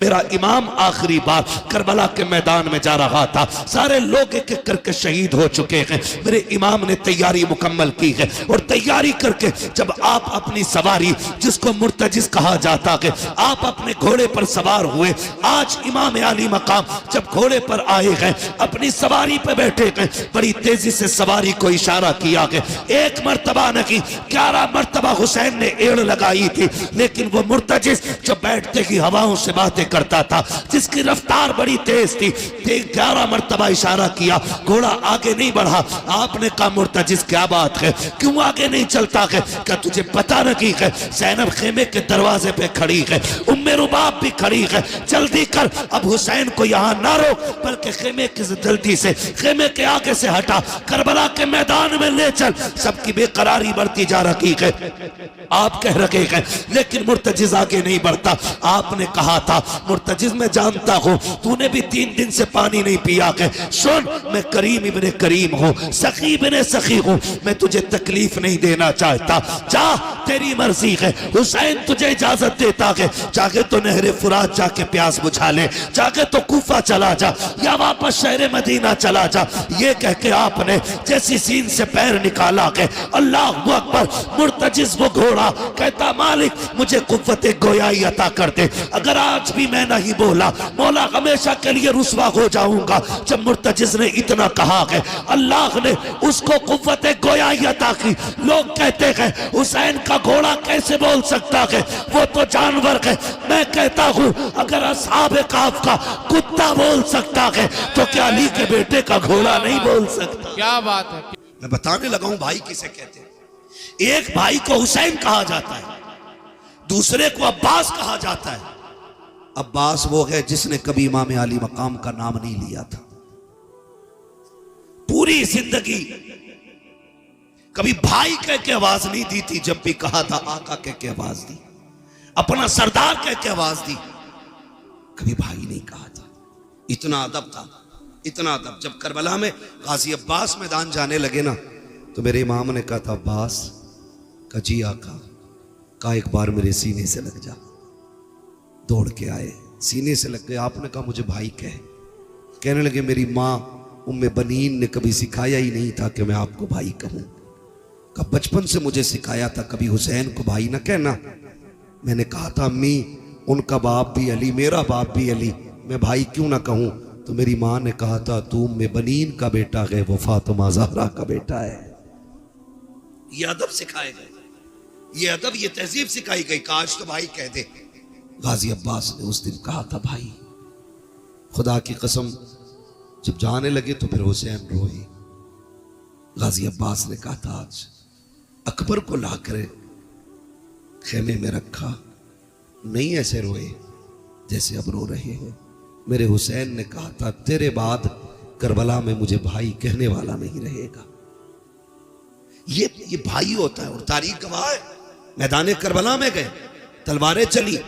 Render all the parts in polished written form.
मेरा इमाम आखिरी बार करबला के मैदान में जा रहा था, सारे लोग एक एक करके शहीद हो चुके हैं। मेरे इमाम ने तैयारी मुकम्मल की है और तैयारी करके जब आप अपनी सवारी, जिसको मुर्तजिज कहा जाता है, आप अपने घोड़े पर सवार हुए। आज इमाम आली मकाम जब घोड़े पर आए हैं, अपनी सवारी पर बैठे हैं, बड़ी तेजी से सवारी को इशारा किया है। एक मर्तबा नहीं 11 मर्तबा हुसैन ने एड़ लगाई थी, लेकिन वो मुर्तजिज जो बैठते ही हवाओं से बातें करता था, जिसकी रफ्तार बड़ी तेज थी, 11 मर्तबा इशारा किया, घोड़ा आगे नहीं बढ़ा। आपने कहा मुर्तजिज क्या बात है, क्यों आगे नहीं चलता है? क्या तुझे पता नहीं है ज़ैनब खेमे के दरवाजे पे खड़ी है, उम्मे रुबाब भी खड़ी है, जल्दी कर, अब हुसैन को यहाँ ना रोक, बल्कि खेमे की जल्दी से खेमे के आगे से हटा, करबला के मैदान में ले चल। सबकी बेकरारी बढ़ती जा रही है, आप कह रहे हैं, लेकिन मुर्तजिज आगे नहीं बढ़ता। आपने कहा था मुर्तजिज मैं जानता हूं तूने भी 3 दिन से पानी नहीं पिया है, सुन मैं करीम इब्ने करीम हूं, सखी इब्ने सखी हूं, मैं तुझे तकलीफ नहीं देना चाहता, जा तेरी मर्जी है। हुसैन तुझे इजाजत देता है, चाहे तो नहरे फुरात जाके प्यास बुझा ले, चाहे तो कूफा चला जा या वापस शहर मदीना चला जा। ये कह के आपने जैसी सीन से पैर निकाला है, अल्लाह अकबर, मुर्तजिज वो घोड़ा कहता मालिक मुझे कुव्वत गोयाई अता कर दे, अगर आज भी मैं नहीं बोला मौला हमेशा के लिए रुसवा हो जाऊंगा। जब मुर्तजिज ने इतना कहा है, अल्लाह ने उसको कुव्वत गोयाई अता की। लोग कहते हैं हुसैन का घोड़ा कैसे बोल सकता है, वो तो जानवर है। मैं कहता हूं अगर असहाब काफ का कुत्ता बोल सकता है तो क्या अली के बेटे का घोड़ा नहीं बोल सकता? क्या बात है। मैं बताने लगा हूं भाई किसे कहते हैं। एक भाई को हुसैन कहा जाता है, दूसरे को अब्बास कहा जाता है। अब्बास वो है जिसने कभी इमाम आली मकाम का नाम नहीं लिया था, पूरी जिंदगी कभी भाई कह के आवाज नहीं दी थी, जब भी कहा था आका कह के आवाज दी, अपना सरदार कह के आवाज दी, कभी भाई नहीं कहा था। इतना अदब था, इतना अदब। जब करबला में गाजी अब्बास मैदान जाने लगे ना, तो मेरे इमाम ने कहा था अब्बास का जी आका का एक बार मेरे सीने से लग जा। दौड़ के आए, सीने से लग गए। आपने कहा मुझे भाई कहने लगे मेरी माँ उम्मे बनीन ने कभी सिखाया ही नहीं था कि मैं आपको भाई कहूं, का बचपन से मुझे सिखाया था कभी हुसैन को भाई ना कहना। मैंने कहा था अम्मी उनका बाप भी अली, मेरा बाप भी अली, मैं भाई क्यों ना कहूं? तो मेरी माँ ने कहा था तू उम्मे बनीन का बेटा है, वो फातिमा ज़हरा का बेटा है। ये अदब सिखाए गए, ये अदब, ये तहजीब सिखाई गई। काश तो भाई कह दे। गाजी अब्बास ने उस दिन कहा था भाई, खुदा की कसम जब जाने लगे तो फिर हुसैन रोए। गाजी अब्बास ने कहा था आज अकबर को लाकर खेमे में रखा, नहीं ऐसे रोए जैसे अब रो रहे हैं। मेरे हुसैन ने कहा था तेरे बाद करबला में मुझे भाई कहने वाला नहीं रहेगा। ये भाई होता है। और तारीख गवाह है, मैदान करबला में गए, तलवारें चली,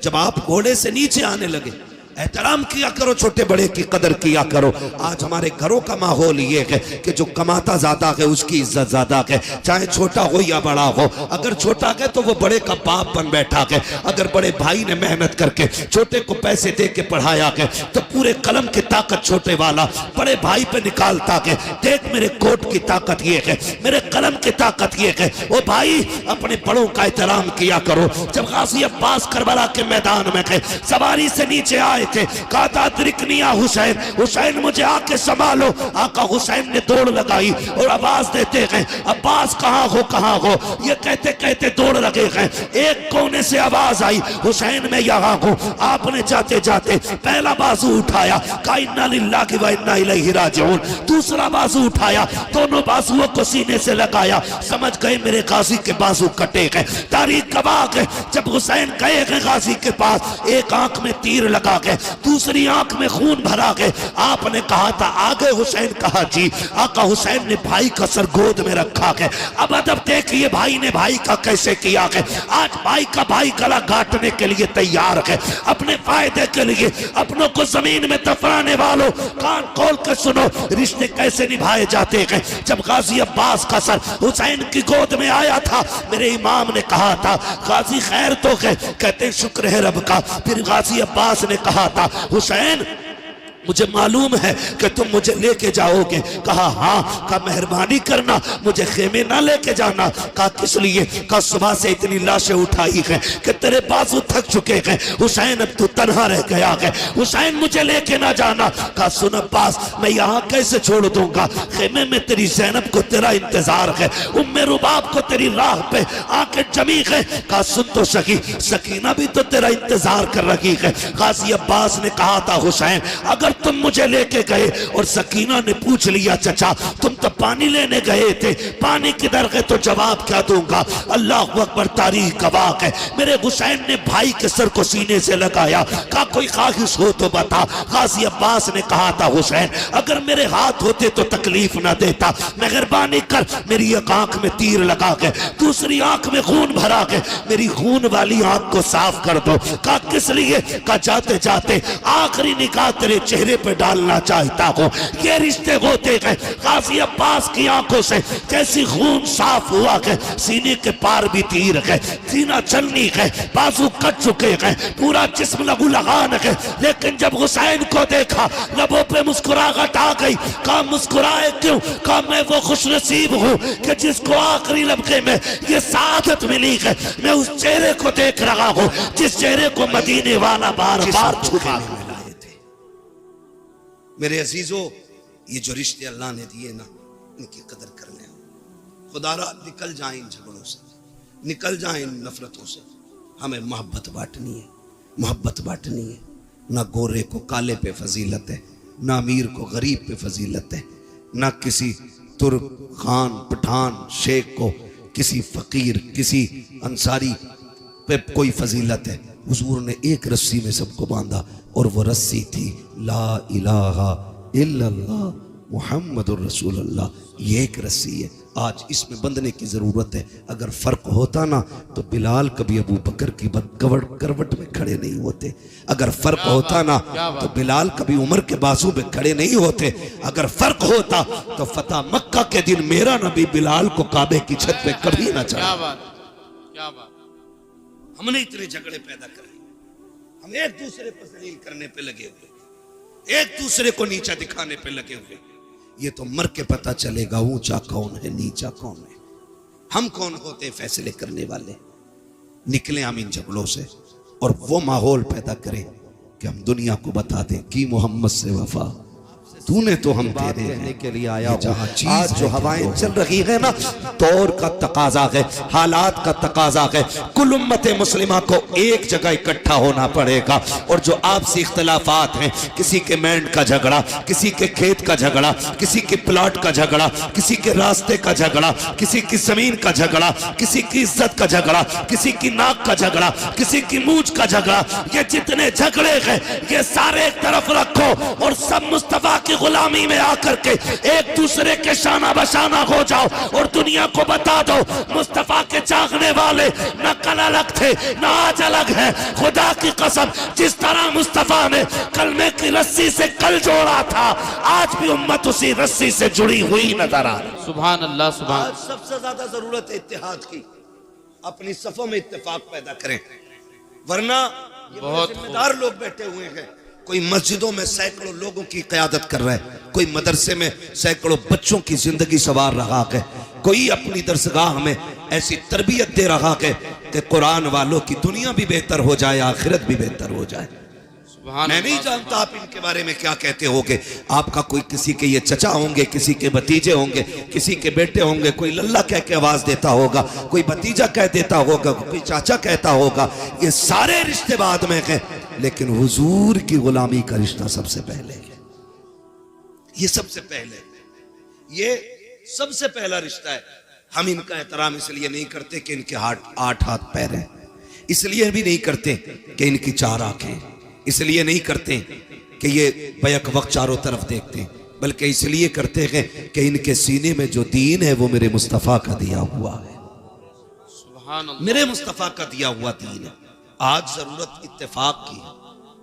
जब आप घोड़े से नीचे आने लगे, एहतराम किया करो, छोटे बड़े की कदर किया करो। आज हमारे घरों का माहौल ये है कि जो कमाता ज्यादा है उसकी इज्जत ज्यादा है, चाहे छोटा हो या बड़ा हो। अगर छोटा है तो वो बड़े का बाप बन बैठा है, अगर बड़े भाई ने मेहनत करके छोटे को पैसे दे के पढ़ाया है तो पूरे कलम की ताकत छोटे वाला बड़े भाई पे निकालता है। देख मेरे कोट की ताकत ये है, मेरे कलम की ताकत ये है। वो भाई अपने बड़ों का एहतराम किया करो। जब गाजी अब्बास करबला के मैदान में गए, सवारी से नीचे आए थे, कहा था अदरिकनिया हुसैन, हुसैन मुझे आके संभालो। आका हुसैन ने दौड़ लगाई और आवाज देते गए अब्बास कहाँ हो, कहाँ हो। ये कहते कहते दौड़ लगे गए। एक कोने से आवाज आई हुसैन मैं यहाँ हूँ। आपने जाते जाते पहला बाजू उठाया, कहा इन्ना लिल्लाहि व इन्ना इलैहि राजिऊन। दूसरा बाजू उठाया, दोनों बाजुओं को सीने से लगाया। समझ गए मेरे गाजी के बाजू कटे गए। तारीख गवाह है जब हुसैन गए गाजी के पास, एक आंख में तीर लगा गए, दूसरी आंख में खून भरा के आपने कहा था आगे हुसैन, कहा जी। आका हुसैन ने भाई का सर गोद में रखा के अब अदब देखिए भाई ने भाई का कैसे किया के आज भाई का भाई गला काटने के लिए तैयार है। अपने फायदे के लिए अपनों को जमीन में दफनाने वालों कान खोल कर सुनो रिश्ते कैसे निभाए जाते हैं। जब गाजी अब्बास का सर हुसैन की गोद में आया था मेरे इमाम ने कहा था गाजी खैर तो है, कहते शुक्र है रब का। फिर गाजी अब्बास ने कहा था हुसैन मुझे मालूम है कि तुम मुझे लेके जाओगे। कहा हाँ। कहा मेहरबानी करना मुझे खेमे ना लेके जाना। कहा किस लिए? कहा सुबह से इतनी लाशें उठाई हैं कि तेरे बाजू थक चुके हैं हुसैन, अब तू तन्हा रह गया है हुसैन, मुझे लेके ना जाना। कहा सुन अब्बास मैं यहाँ कैसे छोड़ दूंगा, खेमे में तेरी ज़ैनब को तेरा इंतजार है, उम्मे रुबाब को तेरी राह पे आके जमी है। कहा सुन तो सकी, सकीना भी तो तेरा इंतजार कर रही है। गाजी अब्बास ने कहा था हुसैन अगर तुम मुझे लेके गए और सकीना ने पूछ लिया चचा तुम तो पानी लेने गए थे, पानी किधर गए, तो जवाब क्या दूंगा। अल्लाह अकबर, तारीख गवाह है। मेरे हुसैन ने भाई के सर को सीने से लगाया, कहा कोई ख्वाहिश हो तो बता। गाजी अब्बास ने कहा था हुसैन अगर मेरे हाथ होते तो तकलीफ ना देता, मेहरबानी कर मेरी एक आंख में तीर लगा के दूसरी आंख में खून भरा के मेरी खून वाली आंख को साफ कर दो। कहा किस लिए? कहा जाते जाते आखिरी निगाह तेरे चेहरे पे डालना चाहता हूँ। ये रिश्ते होते गए। गाजी अब्बास की आंखों से जैसी खून साफ हुआ गए सीने के पार भी तीर गए, सीना चलनी गए, बाजू कट चुके गए, पूरा जिस्म लहू लगान गए। लेकिन जब हुसैन को देखा लबों पे मुस्कुराहट आ गई। कहा मुस्कुराए क्यों? कहा मैं वो खुश नसीब हूँ कि जिसको आखिरी लम्हे में ये सादत मिली है। मैं उस चेहरे को देख रहा हूँ जिस चेहरे को मदीने वाला बार बार छुपा मेरे अजीजों, ये जो रिश्ते अल्लाह ने दिए ना इनकी कदर कर लें। खुदारा निकल जाए इन झगड़ों से, निकल जाए इन नफरतों से। हमें मोहब्बत बांटनी है, मोहब्बत बांटनी है। ना गोरे को काले पे फजीलत है, ना अमीर को गरीब पे फजीलत है, ना किसी तुर्क खान पठान शेख को किसी फकीर किसी अंसारी पे कोई फजीलत है। हुजूर ने एक रस्सी में सबको बांधा और वो रस्सी थी ला इलाहा इल्लल्लाह मुहम्मदुर रसूलुल्लाह। ये एक रस्सी है, आज इसमें बंधने की जरूरत है। अगर फर्क होता ना तो बिलाल कभी अबू बकर की करवट में खड़े नहीं होते। अगर फर्क होता ना तो बिलाल कभी उमर के बाजू में खड़े नहीं होते। अगर फर्क होता तो फतह मक्का के दिन मेरा नबी बिलाल को काबे की छत पे कभी ना चढ़ा। क्या बात। हमने इतने झगड़े पैदा करे, हम एक दूसरे पर जलील करने पे लगे हुए, एक दूसरे को नीचा दिखाने पे लगे हुए। ये तो मर के पता चलेगा ऊंचा कौन है नीचा कौन है। हम कौन होते फैसले करने वाले। निकले हम इन झगड़ों से और वो माहौल पैदा करें कि हम दुनिया को बता दें कि मोहम्मद से वफा तूने तो हम तेरे कहने के लिए आया हूं। आज जो हवाएं चल रही है ना, दौर का तकाजा है, हालात का तकाजा है। कुल उम्मत मुस्लिमा को एक जगह इकट्ठा होना पड़ेगा और जो आपसी इख्तलाफात हैं, किसी के मैंड का झगड़ा, किसी के खेत का झगड़ा, किसी के प्लॉट का झगड़ा, किसी के रास्ते का झगड़ा, किसी की जमीन का झगड़ा, किसी की इज्जत का झगड़ा, किसी की नाक का झगड़ा, किसी की मूंछ का झगड़ा, ये जितने झगड़े हैं ये सारे एक तरफ रखो और सब मुस्तफा की गुलामी में आकर के एक दूसरे के शाना बशाना हो जाओ और दुनिया को बता दो मुस्तफा के चाहने वाले न कल अलग थे न आज अलग है। खुदा की कसम जिस तरह मुस्तफा ने कलमे की रस्सी से कल जोड़ा था आज भी उम्मत उसी रस्सी से जुड़ी हुई नजर आ रही। सुभान अल्लाह सुभान। आज सबसे ज्यादा जरूरत है इत्तेहाद की। अपनी सफों में इत्तेफाक पैदा करें, वरना ये बहुत जिम्मेदार लोग बैठे हुए हैं। कोई मस्जिदों में सैकड़ों लोगों की क़यादत कर रहा है, कोई मदरसे में सैकड़ों बच्चों की जिंदगी संवार रहा है, कोई अपनी दरसगाह में ऐसी तरबियत दे रहा है कि कुरान वालों की दुनिया भी बेहतर हो जाए आखिरत भी बेहतर हो जाए। मैं नहीं जानता आप इनके बारे में क्या कहते होगे। आपका कोई किसी के ये चचा होंगे, किसी के भतीजे होंगे, किसी के बेटे होंगे, कोई लल्ला कह के आवाज देता होगा, कोई भतीजा कह देता होगा, कोई चाचा कहता होगा। ये सारे रिश्ते बाद में हैं, लेकिन हुजूर की गुलामी का रिश्ता सबसे पहले है। ये सबसे पहले, ये सबसे पहला रिश्ता है। हम इनका एहतराम इसलिए नहीं करते कि इनके आठ हाथ पैर हैं, इसलिए भी नहीं करते कि इनकी चार आंखें, इसलिए नहीं करते कि ये बैक वक्त चारों तरफ देखते हैं, बल्कि इसलिए करते हैं कि इनके सीने में जो दीन है वो मेरे मुस्तफ़ा का दिया हुआ है, सुभान अल्लाह। मेरे मुस्तफ़ा का दिया हुआ दीन है। आज जरूरत इत्तेफाक की है,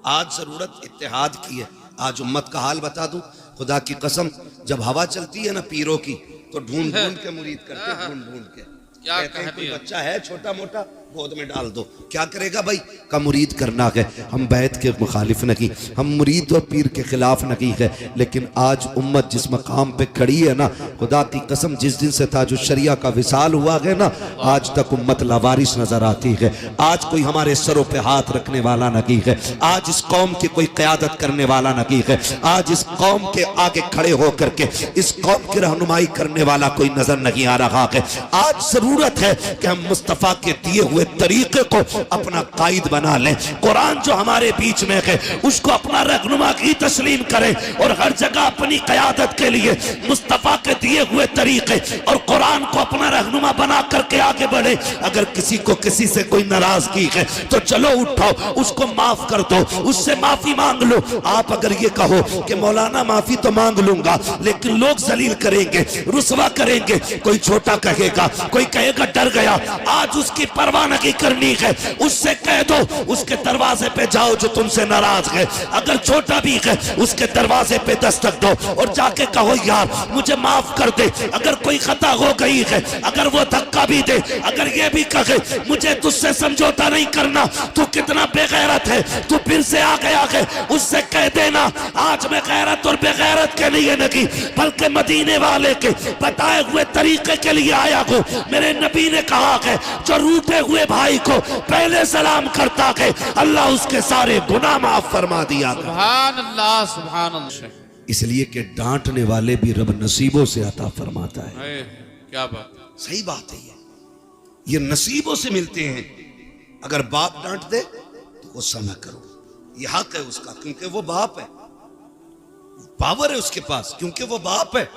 आज जरूरत इत्तेहाद की है। आज उम्मत का हाल बता दूं, खुदा की कसम, जब हवा चलती है ना पीरों की, तो ढूंढ ढूंढ के मुरीद करते, ढूंढ ढूंढ के क्या कहते हैं, कह कोई दिया। बच्चा है छोटा मोटा, गोद में डाल दो, क्या करेगा भाई, का मुरीद करना है। हम बैत के मुखालिफ नहीं, हम मुरीद और पीर के खिलाफ नहीं है, लेकिन आज उम्मत जिस मकाम पे खड़ी है ना, खुदा की कसम, जिस दिन से ताजु शरिया का विसाल हुआ है ना, आज तक उम्मत लावारिस नजर आती है। आज कोई हमारे सरों पे हाथ रखने वाला नहीं है, आज इस कौम की कोई क़यादत करने वाला नहीं है, आज इस कौम के आगे खड़े होकर के इस कौम की रहनुमाई करने वाला कोई नजर नहीं आ रहा है। आज जरूरत है कि हम मुस्तफ़ा के दिए हुए तरीके को अपना कायद बना लें। कुरान जो हमारे बीच में है उसको अपना रहनुमा की तस्लीम करें और हर जगह अपनी क़यादत के लिए मुस्तफ़ा के दिए हुए तरीके और कुरान को अपना रहनुमा बना करके आगे बढ़े। अगर किसी को किसी से कोई नाराजगी है तो चलो उठाओ, उसको माफ कर दो, उससे माफी मांग लो। आप अगर ये कहो कि मौलाना माफी तो मांग लूंगा लेकिन लोग जलील करेंगे, रुसवा करेंगे, कोई छोटा कहेगा, कोई कहेगा डर गया, आज उसकी परवाह नहीं करनी है, उससे कह दो, उसके दरवाजे पे जाओ जो तुमसे नाराज है, अगर छोटा भी है उसके दरवाजे पे दस्तक दो और जाके कहो यार मुझे माफ कर दे, अगर कोई खता हो गई है, अगर वो धक्का भी दे, अगर ये भी कहे मुझे तुझसे समझौता नहीं करना, तू कितना बेगैरत है, तू फिर से आ गया है, उससे कह देना आज मैं गैरत और बेगैरत के लिए नहीं बल्कि मदीने वाले के बताए हुए तरीके के लिए आया हूं। मेरे नबी ने कहा है जो रूठे हुए भाई को पहले सलाम करता है अल्लाह उसके सारे गुनाह माफ फरमा दिया। सुभान अल्लाह, सुभान अल्लाह। इसलिए कि डांटने वाले भी रब नसीबों से अता फरमाता है। है, क्या बात। सही बात है, ये नसीबों से मिलते हैं। अगर बाप डांट दे तो गुस्सा न करो, ये हक है उसका, क्योंकि वो बाप है, पावर है उसके पास क्योंकि वो बाप है।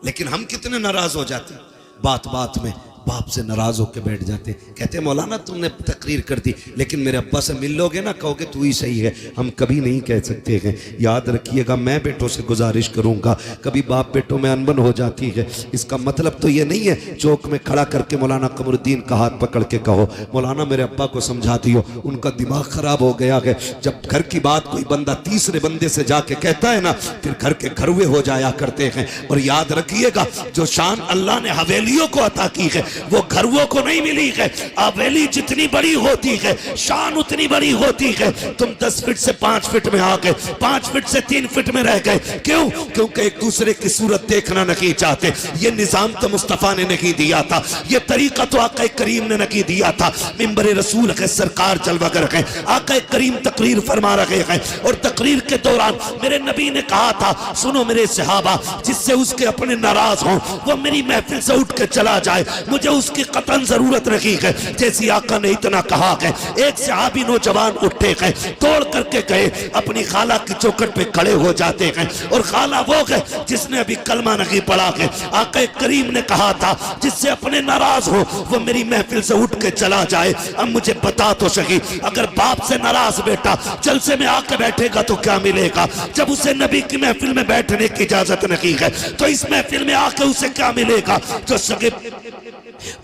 लेकिन हम कितने नाराज हो जाते हैं, बात बात में बाप से नाराज होकर बैठ जाते, कहते मौलाना तुमने तकरीर कर दी लेकिन मेरे अब्बा से मिल लोगे ना, कहोगे तू ही सही है। हम कभी नहीं कह सकते हैं, याद रखिएगा। मैं बेटों से गुजारिश करूंगा, कभी बाप बेटों में अनबन हो जाती है, इसका मतलब तो ये नहीं है चौक में खड़ा करके मौलाना कमरुद्दीन का हाथ पकड़ के कहो मौलाना मेरे अब्बा को समझा दियो, उनका दिमाग खराब हो गया है। जब घर की बात कोई बंदा तीसरे बंदे से जाके कहता है ना, फिर घर के घरुए हो जाया करते हैं। और याद रखिएगा जो शान अल्लाह ने हवेलियों को अता की है वो घरुओं को नहीं मिली है। हवेली जितनी बड़ी होती है शान उतनी बड़ी होती है। तुम 10 फीट से 5 फीट में आ गए, 5 फीट से 3 फीट में रह गए, क्यों? क्योंकि एक दूसरे की सूरत देखना नहीं चाहते। ये निजाम तो मुस्तफा ने नहीं दिया था, ये तरीका तो आका करीम ने नहीं दिया था। मिंबर रसूल है, सरकार जलवागर है, आका करीम तकरीर फरमा रहे हैं और तकरीर के दौरान मेरे नबी ने कहा था सुनो मेरे सहाबा, जिससे उसके अपने नाराज हों वो मेरी महफिल से उठ के चला जाए, मुझे उसकी कतन जरूरत नहीं है। जैसी आका ने इतना कहा है, एक सहाबी नौजवान उठते हैं, तोड़ करके गए अपनी खाला की चौखट पे खड़े हो जाते हैं और खाला वो है जिसने अभी कलमा नहीं पढ़ा है। आका करीम ने कहा था जिससे अपने नाराज हो वो मेरी महफिल से उठ के चला जाए। अब मुझे बता तो सही, अगर बाप से नाराज बेटा जलसे में आके बैठेगा तो क्या मिलेगा? जब उसे नबी की महफिल में बैठने की इजाजत नहीं है तो इस महफिल में आके उसे क्या मिलेगा?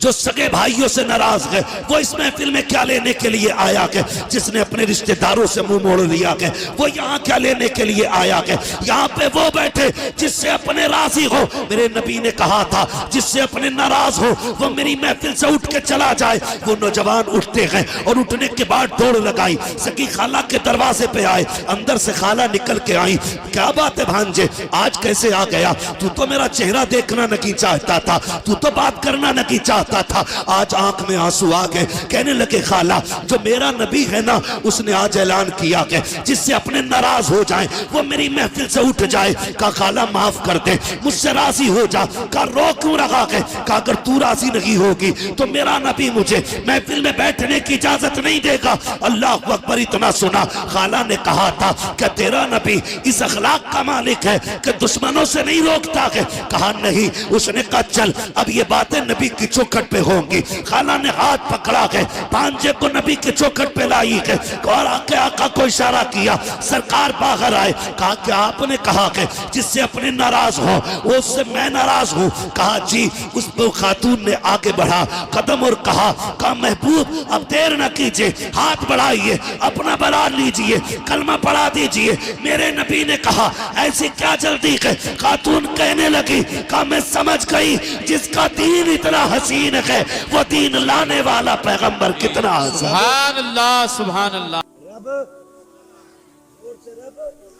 जो सगे भाइयों से नाराज है वो इस महफिल में क्या लेने के लिए आया है? जिसने अपने रिश्तेदारों से मुंह मोड़ लिया है वो यहाँ क्या लेने के लिए आया है? यहाँ पे वो बैठे जिससे अपने राजी हो। मेरे नबी ने कहा था जिससे अपने नाराज हो वो मेरी महफिल से उठ के चला जाए। वो नौजवान उठते हैं और उठने के बाद दौड़ लगाई, सगी खाला के दरवाजे पे आए, अंदर से खाला निकल के आई, क्या बात है भांजे आज कैसे आ गया? तू तो मेरा चेहरा देखना नहीं चाहता था, तू तो बात करना नहीं चाहता था, आज आंख में आंसू आ गए। कहने लगे खाला जो मेरा नबी है ना उसने आज ऐलान किया कि जिससे अपने नाराज हो जाए वो मेरी महफिल से उठ जाए। कहा खाला माफ कर दे, मुझसे राजी हो जा। कहा रो क्यों रहा है? कहा अगर तू राजी नहीं होगी तो मेरा नबी मुझे महफिल में बैठने की इजाजत नहीं देगा। अल्लाह अकबर। इतना सुना खाला ने कहा था क्या तेरा नबी इस अखलाक का मालिक है कि दुश्मनों से नहीं रोकता है? कहा नहीं। उसने कहा चल अब ये बातें नबी की चौखट पे होंगी। खाला ने हाथ पकड़ा के भांजे को नबी की चौखट पे लाई के और आका को इशारा किया, सरकार बाहर आए। कहा कि आपने कहा कि जिससे अपने नाराज हो वो उससे मैं नाराज हूं। कहा जी। उस खातून ने आगे बढ़ा कदम और कहा महबूब अब देर न कीजिए, हाथ बढ़ाइए, अपना बना लीजिए, कलमा पढ़ा दीजिए। मेरे नबी ने कहा ऐसी क्या जल्दी है? खातून कहने लगी कहा मैं समझ गई जिसका दीन इतना हसीन है वो दीन लाने वाला पैगंबर कितना हसीन। सुभान अल्लाह सुभान अल्लाह।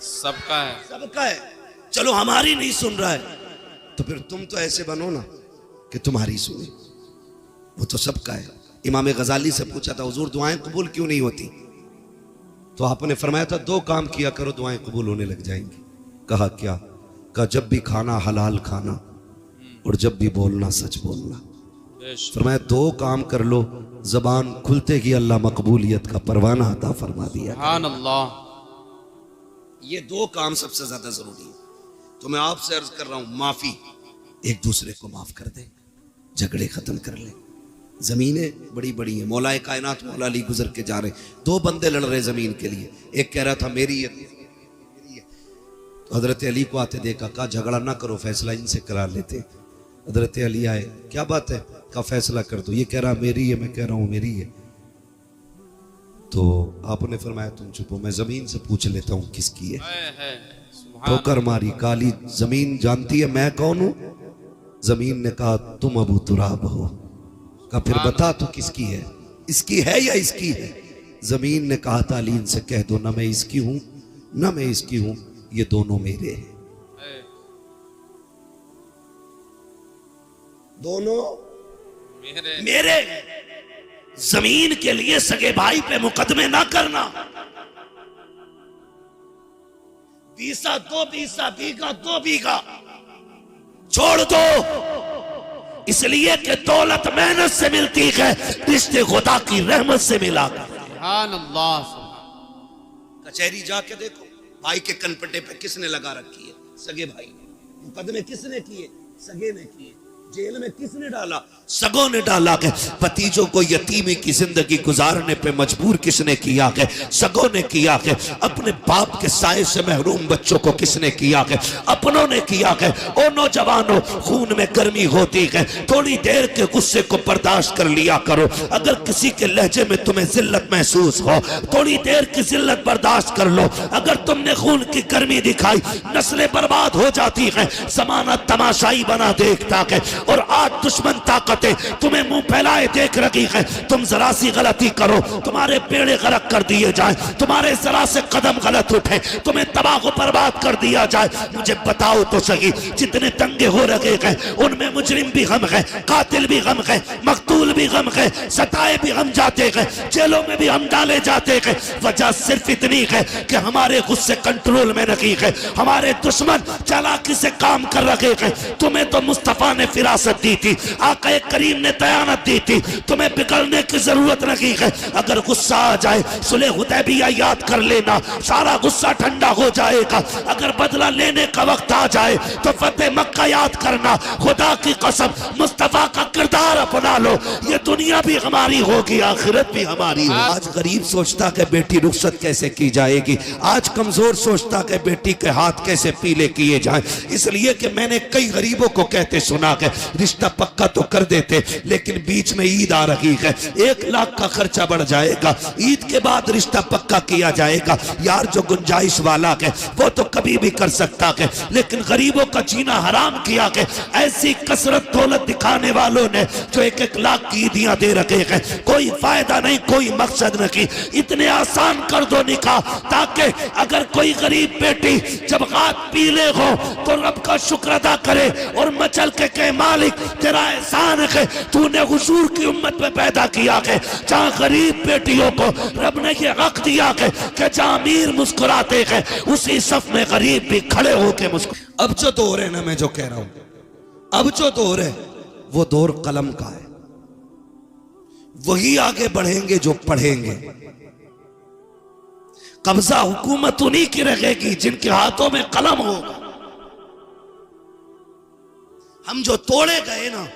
सबका है, सबका है। चलो हमारी नहीं सुन रहा है तो फिर तुम तो ऐसे बनो ना कि तुम्हारी सुने। वो तो सबका है। इमाम गजाली से पूछा था हुजूर दुआएं कबूल क्यों नहीं होती? तो आपने फरमाया था दो काम किया करो दुआएं कबूल होने लग जाएंगी। कहा क्या? कहा जब भी खाना हलाल खाना और जब भी बोलना सच बोलना। फरमाया दो काम कर लो, जबान खुलते ही अल्लाह मकबूलियत का परवाना अता फरमा दिया। सुभान अल्लाह। ये दो काम सबसे ज्यादा जरूरी है। तो मैं आपसे अर्ज कर रहा हूं माफी, एक दूसरे को माफ कर दे, झगड़े खत्म कर ले। जमीनें बड़ी बड़ी हैं, मौलाए कायनात मौला अली गुजर के जा रहे, दो बंदे लड़ रहे जमीन के लिए। एक कह रहा था मेरी है, तो हजरत अली को आते देखा, कहा झगड़ा ना करो, फैसला इनसे करा लेते। हजरत अली आए, क्या बात है? का फैसला कर दो। ये कह रहा मेरी है, मैं कह रहा हूं मेरी है। तो आपने फरमाया तुम चुपो, मैं जमीन से पूछ लेता हूं किसकी है। ठोकर मारी, काली जमीन जानती है मैं कौन हूं? जमीन ने कहा तुम अबू तुराब हो। कहा फिर बता तो किसकी है, इसकी है या इसकी है? जमीन ने कहा तालीन से कह दो ना मैं इसकी हूं ना मैं इसकी हूं, ये दोनों मेरे हैं। दोनों मेरे। जमीन के लिए सगे भाई पे मुकदमे ना करना। बीसा दो बीसा, बीघा दो बीघा छोड़ दो, इसलिए कि दौलत मेहनत से मिलती है, रिश्ते खुदा की रहमत से मिला। सुभान अल्लाह। कचहरी जाके देखो भाई के कनपटे पे किसने लगा रखी है? सगे भाई ने। मुकदमे किसने किए? सगे ने किए। जेल में किसने डाला? सगों ने डाला के। भतीजों को यतीमी की जिंदगी गुजारने पे मजबूर किसने किया के? सगों ने किया के। अपने बाप के साए से महरूम बच्चों को किसने किया के? अपनों ने किया के। ओ नौजवानों, खून में गर्मी होती है, थोड़ी देर के गुस्से को बर्दाश्त कर लिया करो। अगर किसी के लहजे में तुम्हें जिल्लत महसूस हो, थोड़ी देर की जिल्लत बर्दाश्त कर लो। अगर तुमने खून की गर्मी दिखाई, नस्लें बर्बाद हो जाती हैं। जमाना तमाशाई बना देखता है और आज दुश्मन ताकतें तुम्हें मुंह फैलाए देख रही है। तुम जरा सी गलती करो, तुम्हारे पेड़े गलत कर दिए जाए, तुम्हारे जरा से कदम गलत उठे, तुम्हें तबाह बर्बाद कर दिया जाए। मुझे बताओ तो सही, जितने दंगे हो रहे हैं उनमें मुजरिम भी गम है, कातिल भी गम है, मकतूल भी गम है, सताए भी हम जाते हैं, जेलों में भी हम डाले जाते हैं। वजह सिर्फ इतनी है कि हमारे गुस्से कंट्रोल में नहीं है, हमारे दुश्मन चालाकी से काम कर रहे हैं। तुम्हें तो मुस्तफा ने फिरासत दी थी, आका करीम ने दयानत दी थी, तुम्हें बिगड़ने की जरूरत नहीं है। अगर गुस्सा आ जाए सुलह हुदैबिया याद कर लेना, सारा गुस्सा ठंडा हो जाएगा। अगर बदला लेने का वक्त आ जाए तो फतेह मक्का याद करना। खुदा की कसम मुस्तफा का किरदार अपना लो, ये दुनिया भी हमारी होगी, आखिरत भी हमारी होगी। आज गरीब सोचता कि बेटी रुखसत कैसे की जाएगी, आज कमजोर सोचता कि बेटी के हाथ कैसे पीले किए जाएं। इसलिए कि मैंने कई गरीबों को कहते सुना कि रिश्ता पक्का तो कर देते, लेकिन बीच में ईद आ रही है, 1 लाख का खर्चा बढ़ जाएगा, ईद के बाद रिश्ता पक्का किया जाएगा। यार जो गुंजाइश वाला है वो तो कभी भी कर सकता है, लेकिन गरीबों का जीना हराम किया है ऐसी कसरत दौलत दिखाने वालों ने जो 1-1 लाख की ईदियां दे रखे हैं। कोई फायदा नहीं, कोई मकसद नहीं। इतने आसान कर दो निकाह, ताकि अगर कोई गरीब बेटी जब हाथ पीले हो तो रब का शुक्र अदा करे और मचल के कहे मालिक तेरा एहसान है, तूने हुजूर की उम्मत में पैदा किया है जहाँ गरीब बेटियों को रब ने ये हक दिया है कि जहाँ अमीर मुस्कुराते हैं उसी सफ में गरीब भी खड़े होके मुस्कुरा। अब जो दौर है ना, मैं जो कह रहा हूं, अब जो दौर है वो दौर कलम का है। वही आगे बढ़ेंगे जो पढ़ेंगे। कब्जा हुकूमत उन्हीं की रहेगी जिनके हाथों में कलम होगा। हम जो तोड़े गए ना,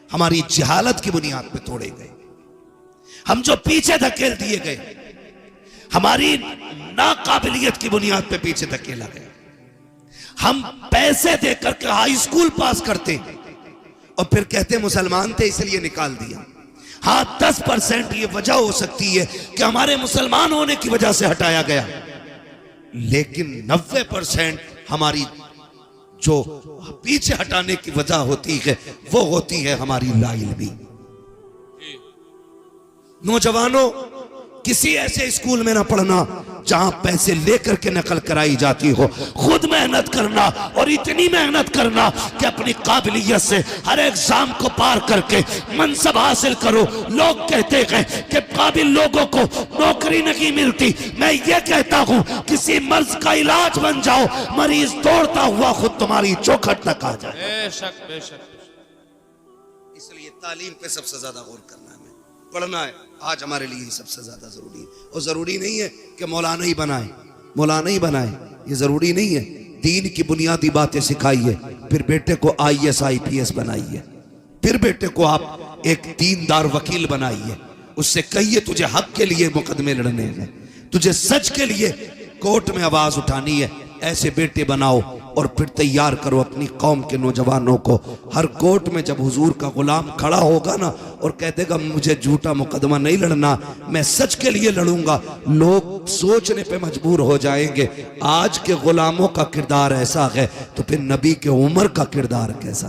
हमारी जहालत की बुनियाद पे तोड़े गए, हम जो पीछे धकेल दिए गए, हमारी नाकाबिलियत की बुनियाद पे पीछे धकेला गया। हम पैसे देकर के हाई स्कूल पास करते और फिर कहते मुसलमान थे इसलिए निकाल दिया। हाँ 10% ये वजह हो सकती है कि हमारे मुसलमान होने की वजह से हटाया गया, लेकिन 90% हमारी जो पीछे हटाने की वजह होती है वो होती है हमारी लाइल्मी। नौजवानों, किसी ऐसे स्कूल में ना पढ़ना जहां पैसे लेकर के नकल कराई जाती हो। खुद मेहनत करना और इतनी मेहनत करना कि अपनी काबिलियत से हर एग्जाम को पार करके मनसब हासिल करो। लोग कहते हैं कि काबिल लोगों को नौकरी नहीं मिलती, मैं ये कहता हूं किसी मर्ज का इलाज बन जाओ, मरीज दौड़ता हुआ खुद तुम्हारी चौखट तक आ जाए। बेशक बेशक। इसलिए तालीम पे सबसे ज्यादा गौर करना है, पढ़ना है। आज हमारे लिए सबसे ज्यादा जरूरी है। और जरूरी नहीं है कि मौलाना ही बनाए, मौलाना ही बनाए, ये जरूरी नहीं है। दीन की बुनियादी बातें सिखाइए, फिर बेटे को IAS IPS बनाइए, फिर बेटे को आप एक दीनदार वकील बनाइए। उससे कहिए तुझे हक के लिए मुकदमे लड़ने हैं, तुझे सच के लिए कोर्ट में आवाज उठानी है। ऐसे बेटे बनाओ और फिर तैयार करो अपनी कौम के नौजवानों को। हर कोर्ट में जब हुजूर का गुलाम खड़ा होगा ना और कह देगा मुझे झूठा मुकदमा नहीं लड़ना, मैं सच के लिए लड़ूंगा, लोग सोचने पे मजबूर हो जाएंगे आज के गुलामों का किरदार ऐसा है तो फिर नबी के उमर का किरदार कैसा।